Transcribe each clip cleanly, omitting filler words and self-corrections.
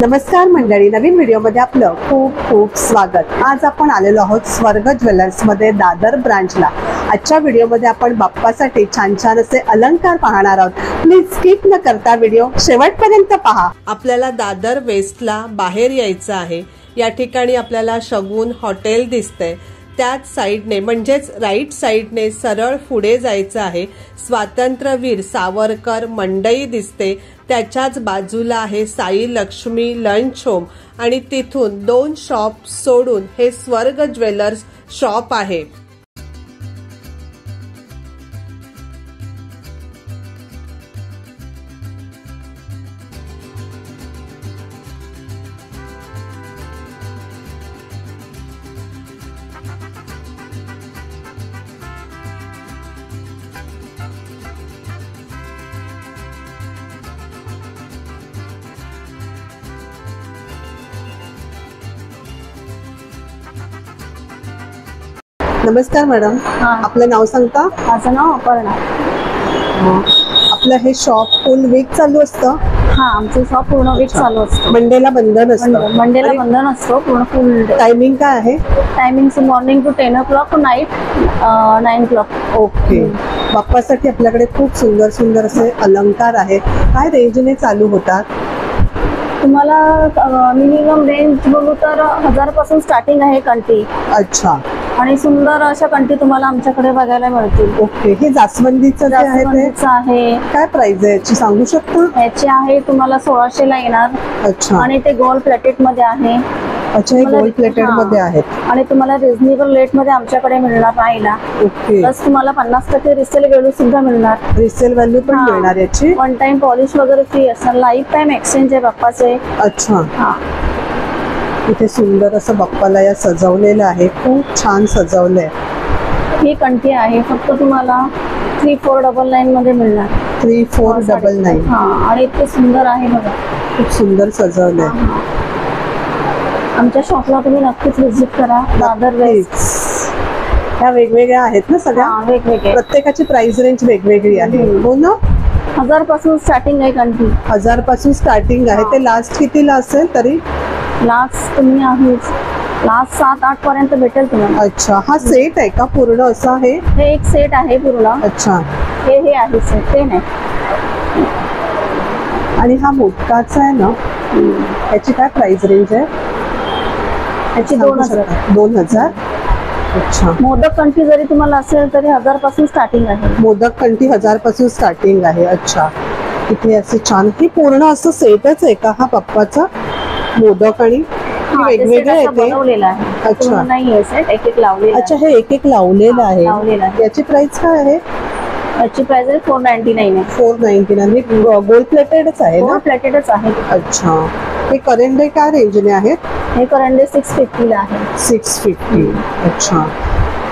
नमस्कार मंडळी, नवीन व्हिडिओमध्ये आपलं खूप खूप स्वागत। आज आपण आलेलो आहोत स्वर्ग ज्वेलर्समध्ये दादर ब्रांचला। आजच्या व्हिडिओमध्ये आपण बाप्पासाठी छान छान असे अलंकार पाहणार आहोत। प्लीज स्किप न करता व्हिडिओ शेवटपर्यंत पहा। आपल्याला दादर वेस्टला बाहेर यायचं आहे। या ठिकाणी आपल्याला शगुन हॉटेल दिसतंय। त्याच साइडने म्हणजेच राईट साइडने सरळ पुढे जायचं आहे। स्वातंत्र्यवीर सावरकर मंडई दिसते। त्याच्याच बाजूला आहे साई लक्ष्मी लंच होम आणि तिथून 2 शॉप सोडून हे स्वर्ग ज्वेलर्स शॉप आहे। नमस्कार मॅडम, आपलं नाव सांगता? माझं नाव अपर्णा। आपलं हे शॉप फुल वीक चालू असतं? हा, आमचं शॉप पूर्ण वीक चालू असतं। मंडेला बंद नसतं? मंडेला बंद नसतो, पूर्ण फुल डे। टायमिंग काय आहे? Timing morning to 10 o'clock to night 9 o'clock। Okay. बाप्पासाठी आपल्याकडे खूप सुंदर सुंदर असे अलंकार आहेत। काय रेंजने चालू होतात? तुम्हाला मिनिमम रेंज बोलू तर 1000 पासून स्टार्टिंग आहे कंठी। अच्छा। आणि सुंदर अशा कंठी तुम्हाला आमच्याकडे बघायला मिळतील। ओके। हे जास्वंदीचं जे आहे ते आहे, काय प्राइस आहे याची सांगू शकता? याची आहे तुम्हाला 1600 ला येणार। अच्छा। आणि ते गोल्ड प्लेटेड मध्ये आहे। अच्छा, हे गोल्ड प्लेटेड मध्ये आहेत आणि तुम्हाला रिझनेबल रेट मध्ये आमच्याकडे मिळणार राहिला। ओके। प्लस तुम्हाला 50% रिसेल व्हॅल्यू सुद्धा मिळणार। रिसेल व्हॅल्यू पण मिळणार याची? वन टाइम पॉलिश वगैरे फ्री असणार। लाईफ टाइम एक्सचेंज आहे बाप्पाचे। अच्छा। हा, इथे सुंदर असं बाप्पाला या सजवलेलं आहे। खूप छान सजवलंय। ही कंठी आहे, फक्त तुम्हाला 3499 मध्ये मिळणार। 3499। हा, आणि इतके सुंदर आहे बघा, खूप सुंदर सजवलंय। आमच्या शॉपला तुम्ही नक्कीच व्हिजिट करा। दादर वेस्ट। ह्या वेगवेगळ्या आहेत ना सगळ्या? वेगवेगळे, प्रत्येकाची प्राइस रेंज वेगवेगळी आहे। हो ना? 1000 पासून स्टार्टिंग आहे कंठी। 1000 पासून स्टार्टिंग आहे। ते लास्ट कितीला असेल तरी? लास्ट तुम्ही आहेच, लास्ट 7-8 पर्यंत भेटेल तुम्हाला। अच्छा, हा सेट आहे का पूर्ण असं आहे? हे एक सेट आहे पूर्ण। अच्छा। हे आहे सेट, ते नाही। आणि हा मोदकाचा आहे ना, याची काय प्राइस रेंज आहे? याची 2000। 2000। अच्छा। मोदक कंठी जरी तुम्हाला असेल तरी 1000 पासून स्टार्टिंग आहे। मोदक कंठी 1000 पासून स्टार्टिंग आहे। अच्छा। इथे असे छान, ही पूर्ण असं सेटच आहे का हा बाप्पाचा? मोदक आणि वेगवेगळे आहे? अच्छा, नाही सेट एक एक लावलेला। अच्छा, हे एक एक लावलेलं आहे। याची प्राइस काय आहे? याची प्राइस आहे 499 आहे। 499। हे गोल्ड प्लेटेडच आहे ना? गोल्ड प्लेटेडच आहे। अच्छा। हे करंडे काय रेंजने आहेत? हे करंडे 650 ला आहे। 650। अच्छा।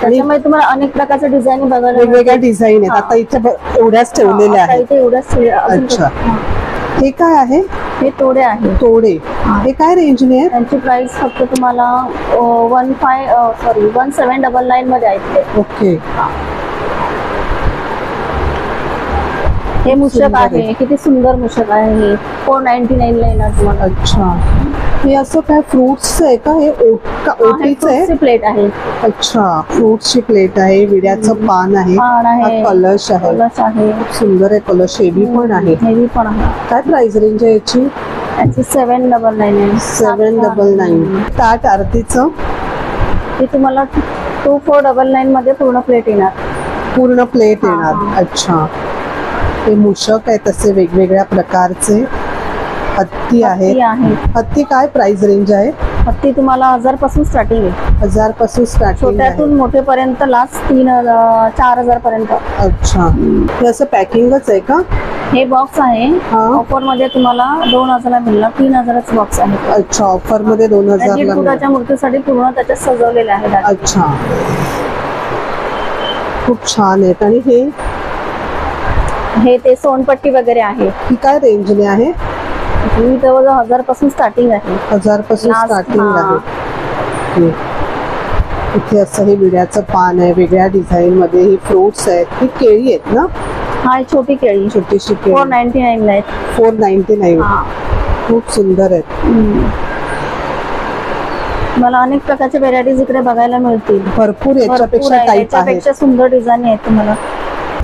त्याच्यामुळे तुम्हाला अनेक प्रकारचे डिझाईन बघायला, वेगवेगळ्या डिझाईन आहेत। आता इथे एवढ्याच ठेवलेल्या आहेत। इथे एवढ्याच। अच्छा। हे काय आहे? हे तोडे आहे। तोडे हे काय रेंजने आहे? त्यांची प्राइस फक्त तुम्हाला 1799 मध्ये आहे। ओके। हे मुशक आहे, किती सुंदर मुशक आहे। हे 499 ला येणार तुम्हाला। अच्छा। हे असं काय फ्रुट्स आहे का? हे ओटीचं आहे? प्लेट आहे। अच्छा, फ्रुट्सची प्लेट आहे। विड्याचं पान आहे। कलश आहे। खूप सुंदर आहे कलश। हेवी पण आहे। काय प्राइस रेंज आहे याची? याची 799। 799। ताट आरतीचं ते तुम्हाला 2499 मध्ये पूर्ण प्लेट येणार। पूर्ण प्लेट येणार। अच्छा। हे मूषक आहे तसे वेगवेगळ्या प्रकारचे। हत्ती आहे। हत्ती काय प्राइस रेंज आहे? हत्ती तुम्हाला 1000 पासून स्टार्टिंग आहे। 1000 पासून स्टार्टिंग आहे। छोट्यातून मोठेपर्यंत लास्ट 4000 पर्यंत। अच्छा। हे असं पॅकिंगच आहे का? हे बॉक्स आहे। ऑफर मध्ये तुम्हाला 2000 ला मिळणार। 3000च बॉक्स आहे। अच्छा, ऑफर मध्ये 2000 ला। फुटाच्या मूर्तीसाठी पूर्ण त्याच्यात सजवलेले आहे। अच्छा, खूप छान आहेत। आणि हे ते सोनपट्टी वगैरे आहे। ही काय रेंजने आहे? ही जवळजवळ 1000 पासून स्टार्टिंग आहे। 1000 पासून स्टार्टिंग आहे। इथे असं हे विड्याचं पान आहे, वेगळ्या डिझाईन मध्ये ही फ्रुट्स आहेत, ही केळी आहेत ना? हा छोटी केळी, छोटीशी केळी 499 ला आहे. 499. खूप सुंदर आहेत. मला अनेक प्रकारच्या व्हेरायटीज इकडे बघायला मिळतील. भरपूर याच्यापेक्षा भरपूर आहे. टाईप आहेत. याच्यापेक्षा सुंदर डिझाईन आहेत तुम्हाला.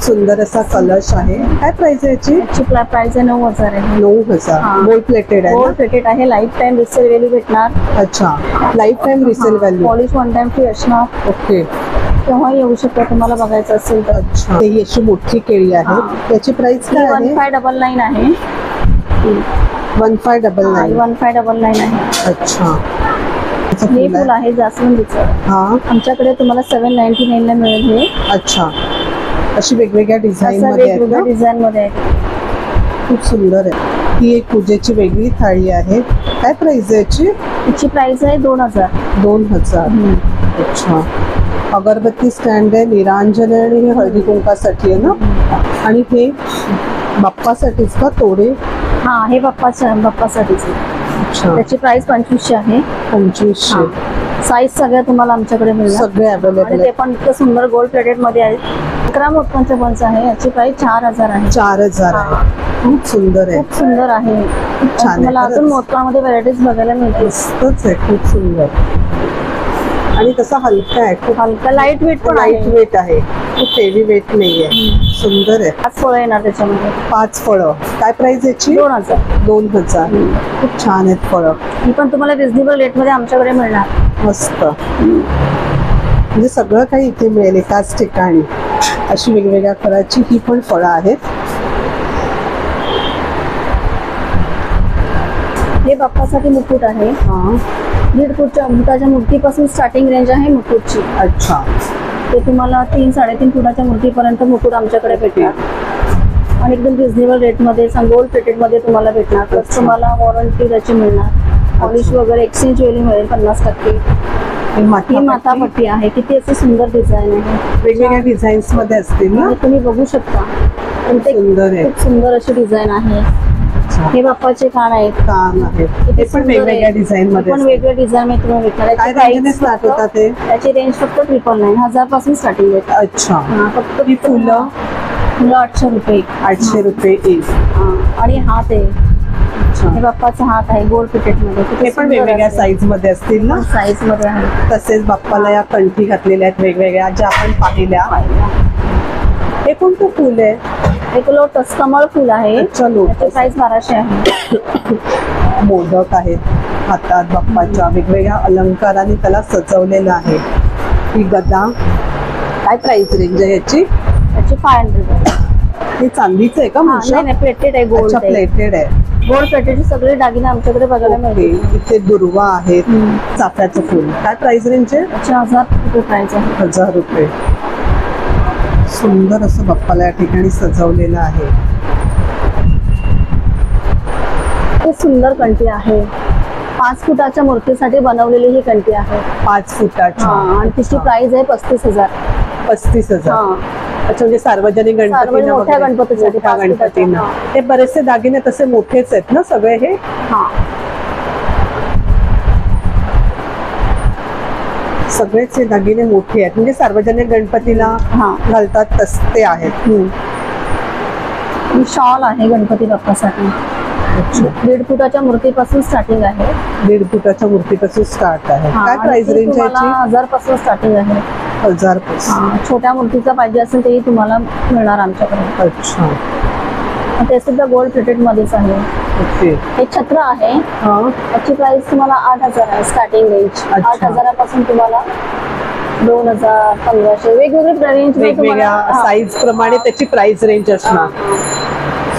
सुंदर असा कलश आहे. काय प्राइस आहे याची? याची प्राइस आहे 9,000 आहे. 9,000. हा. गोल्ड प्लेटेड आहे गोल्ड ना? प्लेटेड आहे. लाईफ टाइम रिसेल व्हॅल्यू भेटणार. अच्छा, life time resale value. Polish one time free असणार. ओके. तेव्हा येऊ शकता तुम्हाला बघायचं असेल तर. अच्छा, ही अशी मोठी केळी आहे. हा. याची प्राइस काय आहे? 1599 आहे. 1599. 1599 आहे. अच्छा, हे फुल आहे जास्वंदीचं. हा. आमच्याकडे तुम्हाला 799 ला मिळेल हे. अच्छा, अशी वेगवेगळ्या डिझाईन असं मध्ये आहेत वेगवेगळ्या ना? डिझाईन मध्ये आहे. खूप सुंदर आहे. ही एक पूजेची वेगळी थाळी आहे. काय प्राइस आहे याची? याची प्राइस आहे 2000. 2000. अच्छा, अगरबत्ती स्टँड आहे, निरांजन आहे आणि हे हळदी कुंकासाठी आहे ना? आणि हे बाप्पासाठीच का तोडे? हा, हे बाप्पासाठीच आहे. अच्छा, त्याची प्राइस 2500 आहे. 2500. साईज सगळ्या तुम्हाला आमच्याकडे मिळणार. सगळे आणि अवेलेबल ते आहे. पण इतकं सुंदर गोल्ड प्लेटेड मध्ये आहे. 11 मोदकांचे बंच आहे. याची प्राइस 4000 आहे. 4000 आहे. खूप सुंदर आहे. खूप सुंदर आहे. छान आहे. तुम्हाला अजून खरंच. मोदकामध्ये व्हरायटीज बघायला मिळतील. मस्तच आहे, खूप सुंदर. आणि तसा हलका आहे, खूप हलका लाईट वेट पण लाईट आहे. वेट आहे, खूप हेवी वेट नाहीये. सुंदर आहे. 5 फळं येणार त्याच्यामध्ये. 5 फळं. काय प्राइस याची? 2000. 2000. खूप छान आहेत फळं. ही पण तुम्हाला रिझनेबल रेट मध्ये आमच्याकडे मिळणार. मस्त. म्हणजे सगळं काही इथे मिळेल एकाच ठिकाणी. अशी वेगवेगळ्या फळाची ही पण फळं आहेत. हे बाप्पासाठी मुकुट आहे. हा. 1.5 फुटाच्या मूर्तीपासून स्टार्टिंग रेंज आहे मुकुटची. अच्छा, ते तुम्हाला 3-3.5 फुटाच्या मूर्तीपर्यंत मुकुट आमच्याकडे भेटणार. आणि एकदम रिझनेबल रेट मध्ये गोल्ड प्लेटेड मध्ये तुम्हाला भेटणार. प्लस तुम्हाला वॉरंटी त्याची मिळणार. पॉलिश वगैरे एक्सचेंज व्हॅल्यू मिळेल 50%. ही माथापट्टी आहे. किती असे सुंदर डिझाईन आहे. वेगवेगळ्या डिझाईन्स मध्ये असतील ना? आणि तुम्ही बघू शकता. ते सुंदर आहे. खूप सुंदर अशी डिझाईन आहे. हे बाप्पाचे कान आहेत. कान आहेत. किती ते पण सुंदर वेगवेगळ्या आहे. डिझाईन मध्ये पण असतील. वेगवेगळ्या डिझाईन मध्ये तुम्हाला भेटणार. काय याची रेंजने price स्टार्ट फक्त- होतात ते? त्याची रेंज फक्त 999. 1000 पासून स्टार्टिंग आहे. अच्छा, हा, फक्त ही फुलं? फुलं 800 रुपये. 800 रुपये एक. हा. आणि हात आहे. अच्छा, हे बाप्पाचा हात आहे गोल्ड प्लेटेड मध्ये. ते पण वेगवेगळ्या साईज मध्ये असतील ना? साईज मध्ये आहे. तसेच बाप्पाला या कंठी घातलेल्या आहेत वेगवेगळ्या, ज्या आपण पाहिल्या. हे कोणतं फुल आहे? एक लोटस कमळ फुल आहे. अच्छा, लोटस. त्याची प्राइस 1200 आहे. मोदक आहेत हातात बाप्पाच्या, वेगवेगळ्या अलंकाराने त्याला सजवलेलं आहे. ही गदा. काय प्राइस रेंज आहे याची? त्याची 500 आहे. हे चांदीचं आहे का? नाही प्लेटेड आहे. गोल्ड अच्छा, प्लेटेड आहे. गोल्ड प्लेटेड सगळे दागिने आमच्याकडे बघायला ओके. मिळतील. इथे दुर्वा आहेत. चाफ्याचं फुल. काय प्राइस रेंज आहे? त्याची 1000 रुपये प्राइस आहे. 1000 रुपये. सुंदर असं बाप्पाला या ठिकाणी सजवलेलं आहे. ही सुंदर कंठी आहे. 5 फुटाच्या मूर्तीसाठी बनवलेली ही कंठी आहे. 5 फुटाची. आणि तिची प्राइस आहे 35,000. 35,000. अच्छा, म्हणजे सार्वजनिक गणपतींना मोठ्या वगैरे? गणपतीसाठी मोठ्या 5 फुटाच्या. गणपतींना. हे बरेचसे दागिने तसे मोठेच आहेत ना सगळे हे? हा. सगळेच हे दागिने मोठे आहेत, म्हणजे सार्वजनिक गणपतीला हा. घालतात तसे आहेत. ही शॉल आहे गणपती बाप्पासाठी. 1.5 फुटाच्या मूर्तीपासून स्टार्टिंग आहे. 1.5 फुटाच्या मूर्तीपासून स्टार्ट आहे. हा, काय आणि प्राइस ती रेंज आहे तुम्हाला याची? 1000 पासून स्टार्टिंग आहे. 1000 पासून. छोट्या मूर्तीचा पाहिजे असेल तेही तुम्हाला मिळणार आमच्याकडे. अच्छा, ते सुद्धा गोल्ड प्लेटेड मध्येच आहे. ओके. हे छत्र आहे. हा. त्याची प्राइस तुम्हाला 8000 आहे स्टार्टिंग रेंज. अच्छा. 8000 पासून तुम्हाला 2000, 1500 वेगवेगळे रेंज वेगवेगळ्या साईज प्रमाणे त्याची प्राइस रेंज असणार.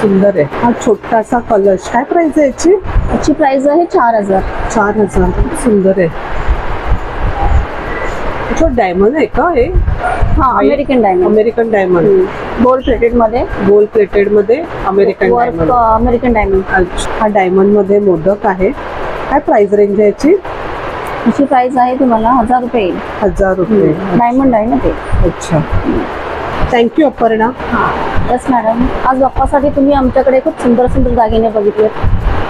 सुंदर आहे. हा छोटासा कलश. काय प्राइस आहे याची? याची प्राइस आहे 4000. 4000. सुंदर आहे. डायमंड आहे का हे? हा, American diamond. American diamond. Gold plated मध्ये. गोल्ड प्लेटेड मध्ये American work diamond. American diamond. अच्छा, हा डायमंड मध्ये मोदक आहे. काय प्राइस रेंज आहे याची? याची प्राइस आहे तुम्हाला 1000 रुपये येईल. 1000 रुपये. डायमंड आहे ना ते. अच्छा, थँक्यू अपर्णा. Yes madam. आज बाप्पासाठी तुम्ही आमच्याकडे खूप सुंदर सुंदर दागिने बघितलेत.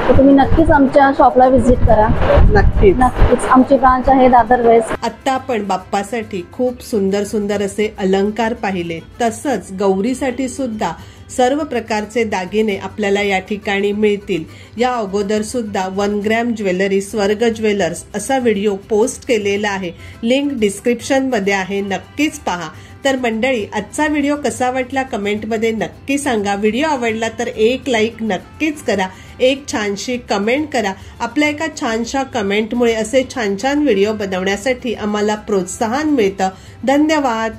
तर तुम्ही नक्कीच आमच्या शॉपला व्हिजिट करा. नक्कीच. नक्कीच. आमची ब्रांच आहे दादर वेस्ट. आता आपण बाप्पासाठी खूप सुंदर सुंदर असे अलंकार पाहिले, तसंच गौरीसाठी सुद्धा सर्व प्रकारचे दागिने आपल्याला या ठिकाणी मिळतील। या अगोदर सुद्धा 1 ग्रॅम ज्वेलरी स्वर्ग ज्वेलर्स असा व्हिडिओ पोस्ट केलेला आहे, लिंक डिस्क्रिप्शन मध्ये आहे, नक्कीच पहा। तर मंडळी, आजचा व्हिडिओ कसा वाटला कमेंटमध्ये नक्की सांगा। व्हिडिओ आवडला तर एक लाईक नक्कीच करा, एक छानशी कमेंट करा। आपल्या एका छानशा कमेंटमुळे असे छान छान व्हिडिओ बनवण्यासाठी आम्हाला प्रोत्साहन मिळतं। धन्यवाद।